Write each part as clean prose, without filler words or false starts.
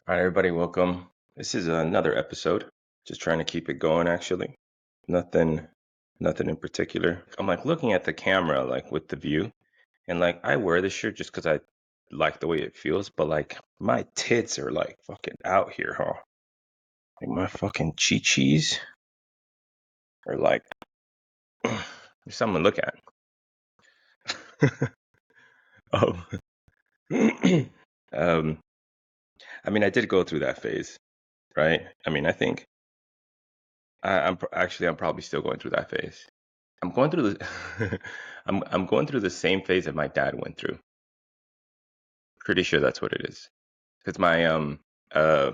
All right, everybody, welcome. This is another episode. Just trying to keep it going, actually. Nothing, nothing in particular. I'm like looking at the camera, like with the view, and like I wear this shirt just because I like the way it feels, but like my tits are like fucking out here, huh? Like my fucking chi-chis are like there's something to look at. um, um, I mean, I did go through that phase, right? I mean, I think I'm probably still going through that phase. I'm going through the I'm going through the same phase that my dad went through. Pretty sure that's what it is. Because my uh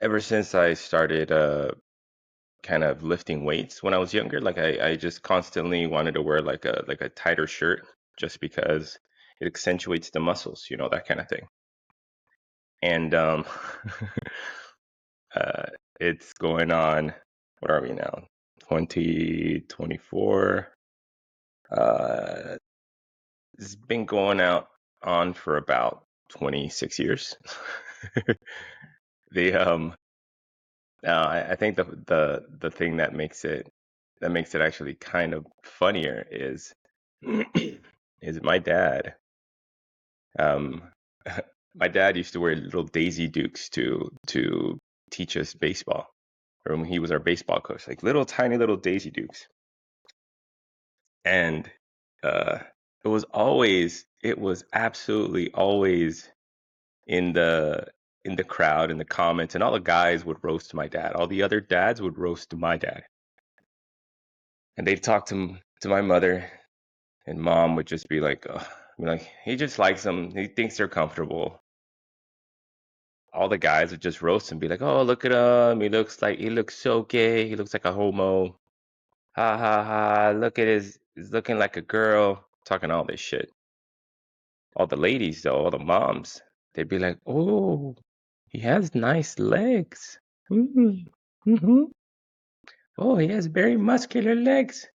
ever since I started kind of lifting weights when I was younger, like I just constantly wanted to wear like a tighter shirt just because it accentuates the muscles, that kind of thing. And uh it's going on, what are we now? 2024. Uh It's been going out on for about 26 years. the I think the thing that makes it actually kind of funnier is is my dad. Um, my dad used to wear little Daisy Dukes to teach us baseball, or when he was our baseball coach, like little tiny little Daisy Dukes, and uh, it was absolutely always in the crowd in the comments, and all the guys would roast my dad. All the other dads would roast my dad, and they'd talk to my mother, and mom would just be like, he just likes them. He thinks they're comfortable. All the guys would just roast him, be like, oh, look at him. He looks so gay. He looks like a homo. Ha ha ha. Look at he's looking like a girl. Talking all this shit. All the ladies though, all the moms, they'd be like, oh, he has nice legs. Mm-hmm. Mm-hmm. Oh, he has very muscular legs.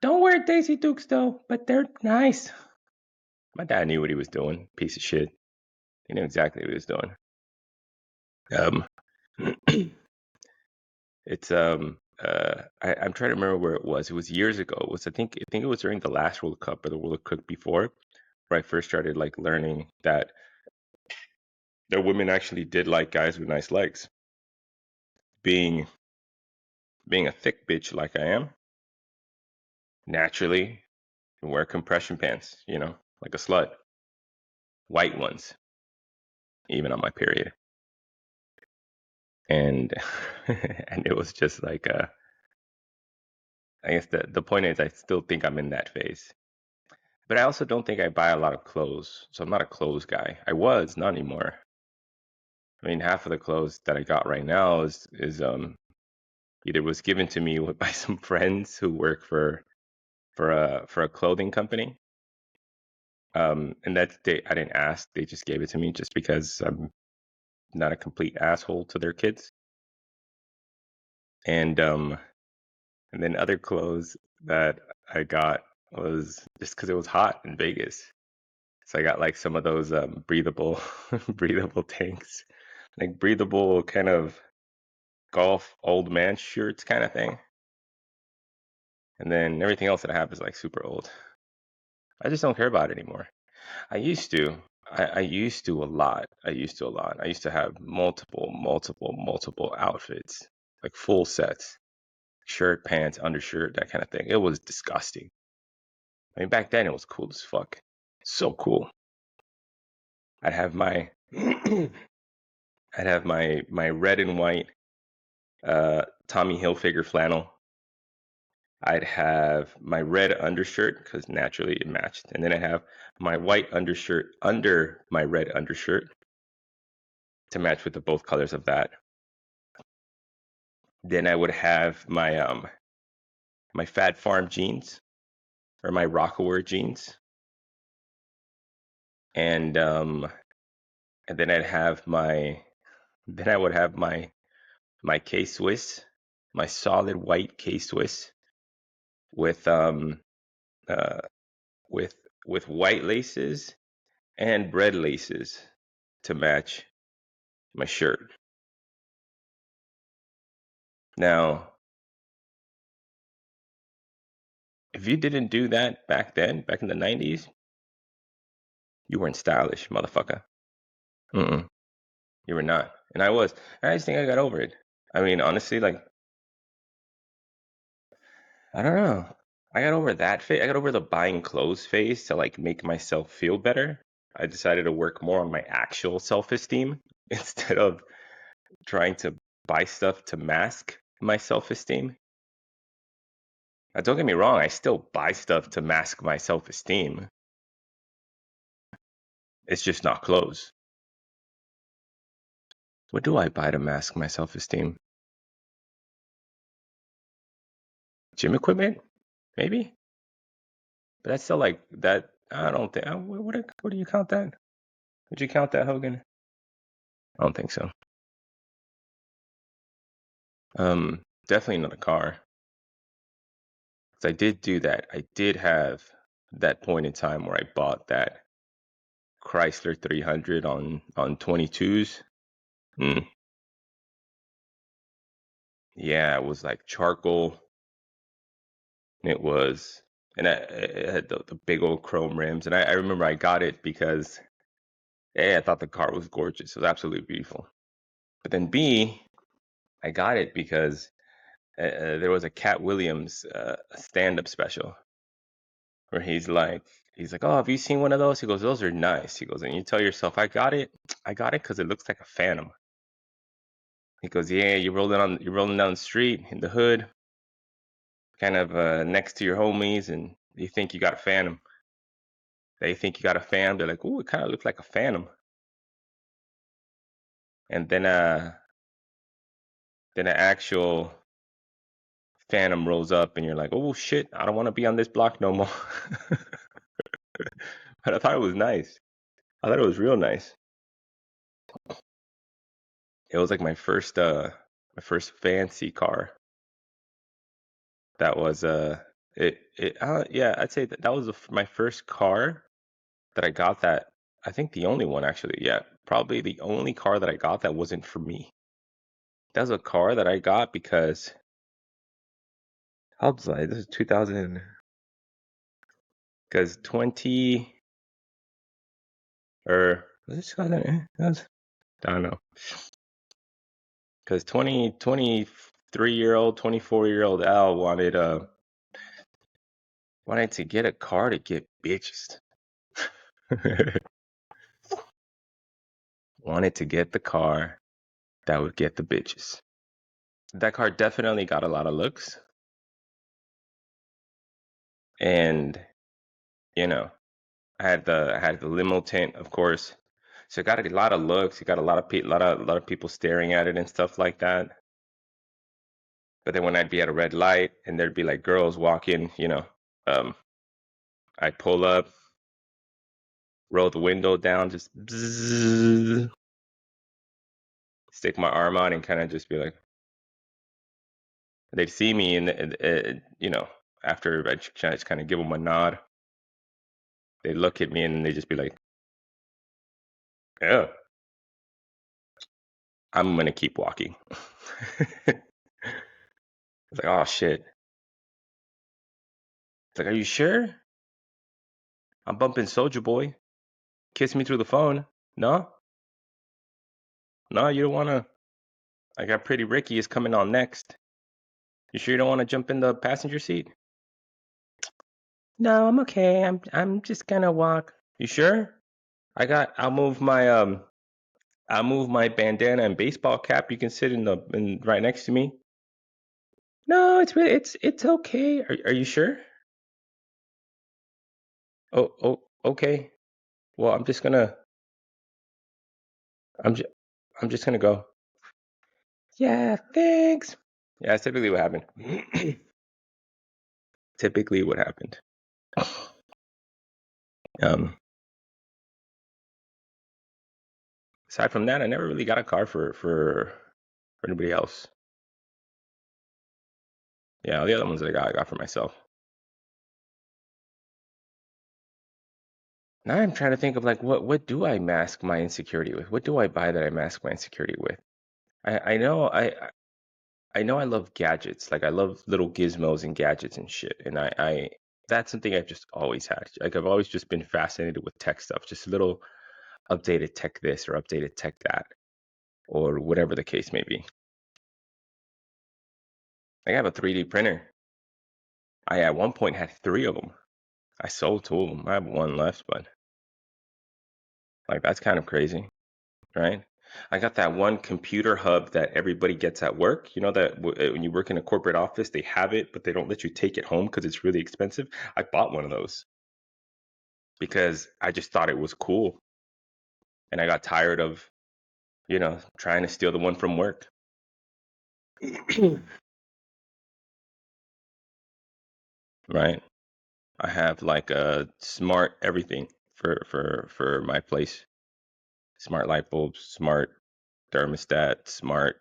Don't wear Daisy Dukes though, but they're nice. My dad knew what he was doing. Piece of shit. He knew exactly what he was doing. Um, it's I'm trying to remember where it was. It was years ago. It was I think it was during the last World Cup or the World Cup before, where I first started like learning that women actually did like guys with nice legs. Being being a thick bitch like I am, naturally I wear compression pants, like a slut, white ones, even on my period. And and it was just like I guess the point is I still think I'm in that phase. But I also don't think I buy a lot of clothes. So I'm not a clothes guy. I was, not anymore. I mean, half of the clothes that I got right now is either was given to me by some friends who work for a clothing company. And I didn't ask. They just gave it to me just because I'm not a complete asshole to their kids. And and then other clothes that I got was just because it was hot in Vegas. So I got like some of those breathable breathable tanks, like breathable kind of golf old man shirts kind of thing. And then everything else that I have is like super old. I just don't care about it anymore. I used to. I used to a lot. I used to a lot. I used to have multiple outfits, like full sets, shirt, pants, undershirt, that kind of thing. It was disgusting. I mean, back then it was cool as fuck. So cool. I'd have my I'd have my red and white Tommy Hilfiger flannel. I'd have my red undershirt because naturally it matched, and then I have my white undershirt under my red undershirt to match with the both colors of that. Then I would have my Fat Farm jeans or my Rockaware jeans, and and then I would have my K Swiss, my solid white K Swiss with uh with white laces and red laces. to match my shirt. Now, if you didn't do that back then, back in the 90s, you weren't stylish, motherfucker. Mm-mm, you were not. And I was. I just think I got over it. I mean, honestly, like, I don't know. I got over that phase. I got over the buying clothes phase to like make myself feel better. I decided to work more on my actual self-esteem instead of trying to buy stuff to mask my self-esteem. Now, don't get me wrong, I still buy stuff to mask my self-esteem. It's just not clothes. What do I buy to mask my self-esteem? Gym equipment? Maybe? But that's still like that. I don't think. What do you count that? Would you count that, Hogan? I don't think so. Definitely not a car. 'Cause I did do that. I did have that point in time where I bought that Chrysler 300 on 22s. Mm, yeah, it was like charcoal. It was, and it had the big old chrome rims. And I remember I got it because A, I thought the car was gorgeous. It was absolutely beautiful. But then B, I got it because there was a Cat Williams stand-up special where he's like, oh, have you seen one of those? He goes, those are nice. He goes, and you tell yourself, I got it because it looks like a Phantom. He goes, yeah, you're rolling down the street in the hood, kind of next to your homies, and you think you got a Phantom. They think you got a Phantom. They're like, ooh, it kind of looks like a Phantom. And then an actual Phantom rolls up, and you're like, oh shit, I don't want to be on this block no more. But I thought it was nice. I thought it was real nice. It was like my first fancy car. That was yeah, I'd say that was my first car that I got that I think the only one actually. Yeah, probably the only car that I got that wasn't for me. That was a car that I got because how old was I? This is 2000 because 20 or was it 2000? I don't know. Because 23-year-old, 24-year-old Al wanted to get a car to get bitches. Wanted to get the car that would get the bitches. That car definitely got a lot of looks, and you know, I had the limo tint, of course. So it got a lot of looks. It got a lot of people staring at it and stuff like that. But then when I'd be at a red light and there'd be like girls walking, I'd pull up, roll the window down, just bzzz, stick my arm out and kind of just be like, they'd see me and after I just kind of give them a nod, they look at me and they just be like, yeah, I'm gonna keep walking. It's like, oh shit. It's like, are you sure? I'm bumping Soldier Boy. Kiss me through the phone. No? No, you don't wanna. I got Pretty Ricky is coming on next. You sure you don't wanna jump in the passenger seat? No, I'm okay. I'm just gonna walk. You sure? I'll move my bandana and baseball cap. You can sit in right next to me. No, it's okay. Are you sure? Oh, okay. Well, I'm just I'm just gonna go. Yeah, thanks. Yeah, that's typically what happened. Typically what happened. Um, Aside from that, I never really got a car for anybody else. Yeah, the other ones that I got for myself. Now I'm trying to think of like what do I mask my insecurity with? What do I buy that I mask my insecurity with? I know I know I love gadgets. Like I love little gizmos and gadgets and shit. And I that's something I've just always had. Like I've always just been fascinated with tech stuff, just little updated tech this or updated tech that, or whatever the case may be. I have a 3D printer. I at one point had three of them. I sold two of them. I have one left, but like that's kind of crazy, right? I got that one computer hub that everybody gets at work. You know that when you work in a corporate office, they have it, but they don't let you take it home because it's really expensive. I bought one of those because I just thought it was cool, and I got tired of, trying to steal the one from work. Right? I have like a smart everything for my place. Smart light bulbs, smart thermostat, smart.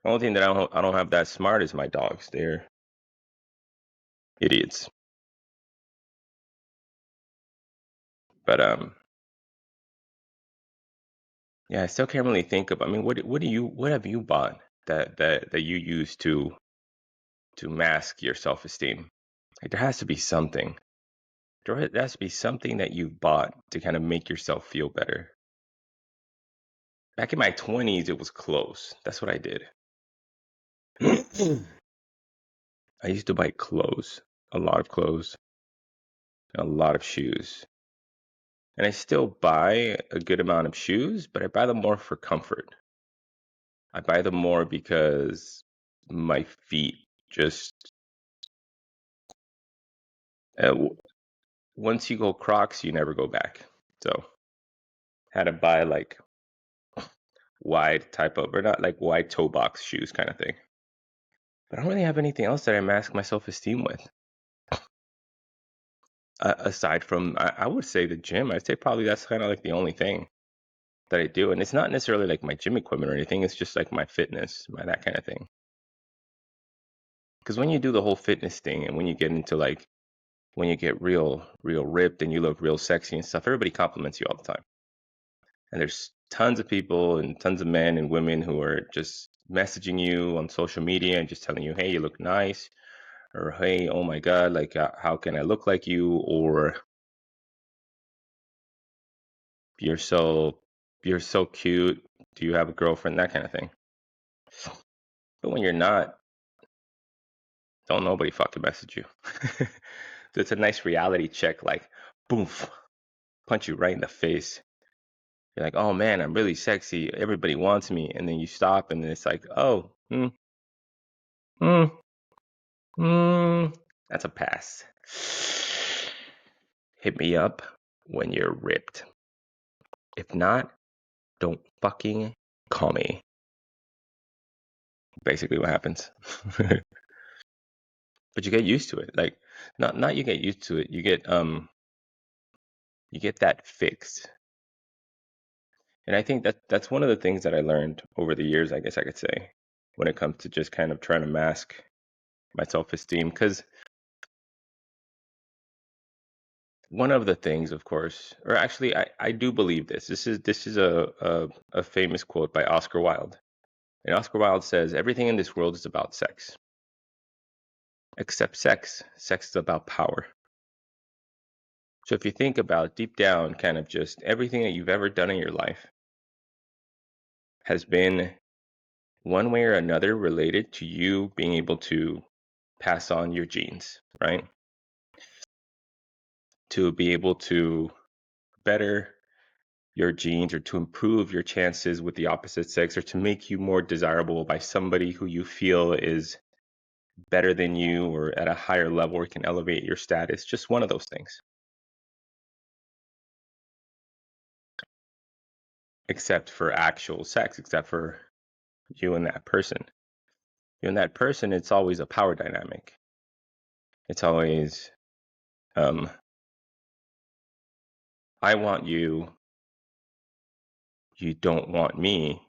The only thing that I don't have that smart is my dogs. They're idiots. But yeah, I still can't really think of. I mean, what have you bought that you use to mask your self-esteem? Like there has to be something. There has to be something that you bought to kind of make yourself feel better. Back in my 20s, it was clothes. That's what I did. I used to buy clothes, a lot of clothes, a lot of shoes. And I still buy a good amount of shoes, but I buy them more for comfort. I buy them more because my feet just, w- once you go Crocs, you never go back. So, had to buy like wide type of, or not like wide toe box shoes kind of thing. But I don't really have anything else that I mask my self esteem with. Aside from, I would say the gym. I'd say probably that's kind of like the only thing that I do. And it's not necessarily like my gym equipment or anything. It's just like my fitness, my that kind of thing. Because when you do the whole fitness thing and when you get into like, when you get real ripped and you look real sexy and stuff, everybody compliments you all the time. And there's tons of people and tons of men and women who are just messaging you on social media and just telling you, hey, you look nice, or hey, oh my God, like, how can I look like you? Or you're so, you're so cute. Do you have a girlfriend? That kind of thing. But when you're not, don't nobody fucking message you. So it's a nice reality check, like, boom, punch you right in the face. You're like, oh man, I'm really sexy. Everybody wants me. And then you stop and then it's like, oh, mm, that's a pass. Hit me up when you're ripped. If not, don't fucking call me. Basically what happens. But you get used to it. Like not you get used to it. You get that fixed. And I think that's one of the things that I learned over the years, I guess I could say, when it comes to just kind of trying to mask my self-esteem. Because one of the things, of course, or actually I do believe this. This is a famous quote by Oscar Wilde. And Oscar Wilde says, everything in this world is about sex. Except sex. Sex is about power. So if you think about deep down, kind of just everything that you've ever done in your life has been one way or another related to you being able to pass on your genes, right? To be able to better your genes or to improve your chances with the opposite sex or to make you more desirable by somebody who you feel is better than you or at a higher level or can elevate your status. Just one of those things. Except for actual sex, except for you and that person. You and that person, it's always a power dynamic. It's always, um, I want you, you don't want me,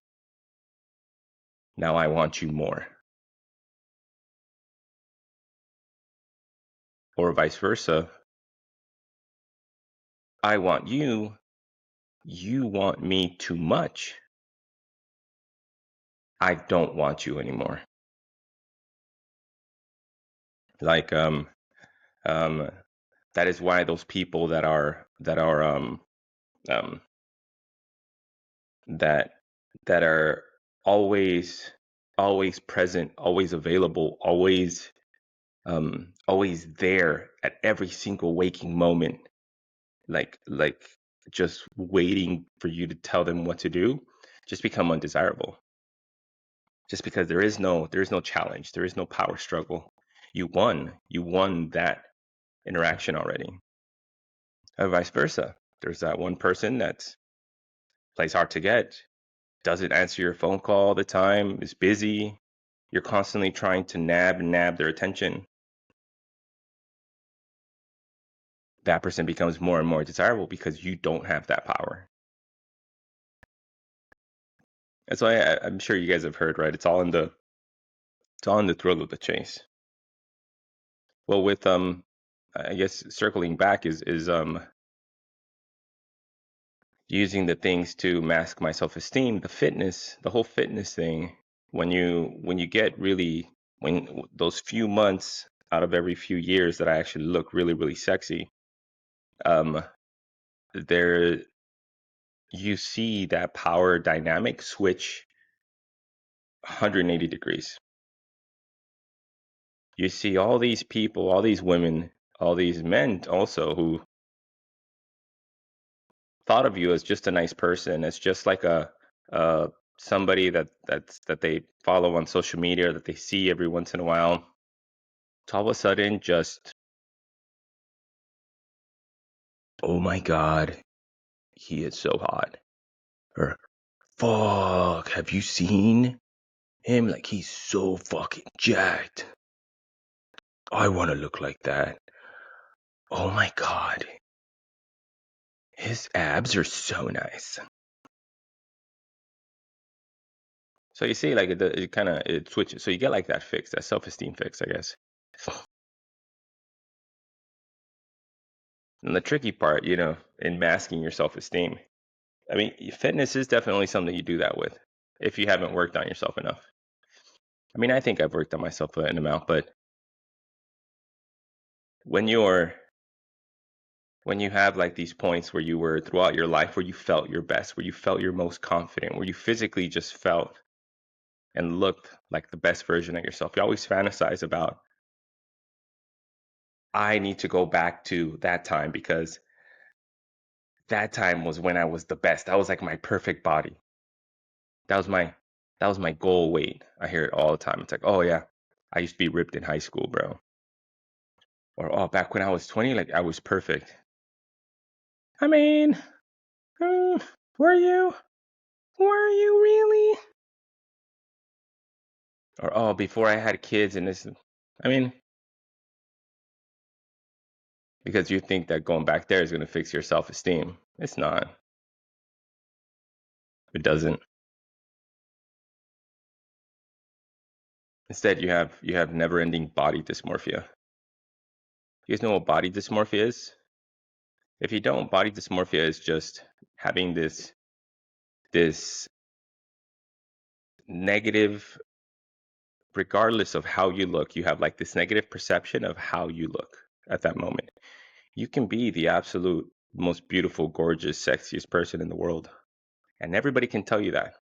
now I want you more. Or vice versa. I want you. You want me too much. I don't want you anymore. Like um that is why those people um that that are always always present, always available, always there at every single waking moment, like just waiting for you to tell them what to do, just become undesirable. Just because there is no challenge, there is no power struggle. You won that interaction already. And vice versa. There's that one person that plays hard to get, doesn't answer your phone call all the time, is busy. You're constantly trying to nab their attention. That person becomes more and more desirable because you don't have that power. That's why I'm sure you guys have heard, right? It's all in the thrill of the chase. Well, with I guess circling back is using the things to mask my self-esteem, the whole fitness thing. When you get really when those few months out of every few years that I actually look really really sexy, um, there you see that power dynamic switch 180 degrees. You see all these people, all these women, all these men also who thought of you as just a nice person, as just like uh somebody that they follow on social media, that they see every once in a while, to all of a sudden just, oh my God, he is so hot. Or fuck, have you seen him? Like he's so fucking jacked. I want to look like that. Oh my God, his abs are so nice. So you see, like it kind of it switches. So you get like that fix, that self-esteem fix, I guess. And the tricky part, in masking your self-esteem, I mean, fitness is definitely something you do that with if you haven't worked on yourself enough. I mean, I think I've worked on myself an amount, but when you're when you have like these points where you were throughout your life where you felt your best, where you felt your most confident, where you physically just felt and looked like the best version of yourself, you always fantasize about, I need to go back to that time because that time was when I was the best. That was like my perfect body. That was my goal weight. I hear it all the time. It's like, oh yeah, I used to be ripped in high school, bro. Or oh, back when I was 20, like I was perfect. I mean, mm, were you? Were you really? Or oh, before I had kids and this. I mean, because you think that going back there is going to fix your self-esteem. It's not. It doesn't. Instead, you have never-ending body dysmorphia. You guys know what body dysmorphia is? If you don't, body dysmorphia is just having this negative, regardless of how you look, you have like this negative perception of how you look at that moment. You can be the absolute most beautiful, gorgeous, sexiest person in the world, and everybody can tell you that.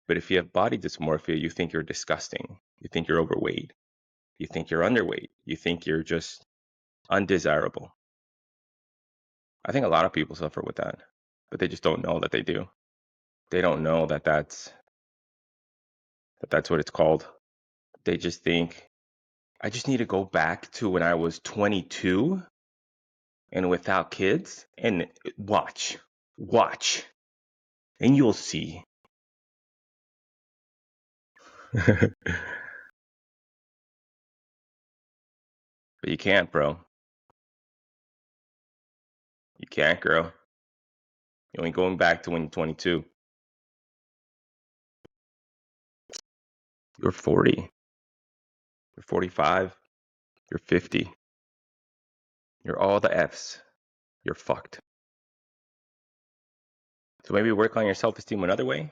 But if you have body dysmorphia, you think you're disgusting. You think you're overweight. You think you're underweight. You think you're just undesirable. I think a lot of people suffer with that, but they just don't know that they do. They don't know that that's what it's called. They just think, I just need to go back to when I was 22 and without kids and watch, and you'll see. But you can't, bro. You can't, girl. You ain't going back to when you're 22. You're 40. You're 45. You're 50. You're all the F's. You're fucked. So maybe work on your self-esteem another way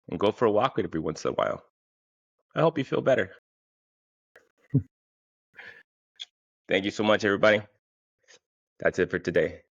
and go for a walk every once in a while. I hope you feel better. Thank you so much, everybody. That's it for today.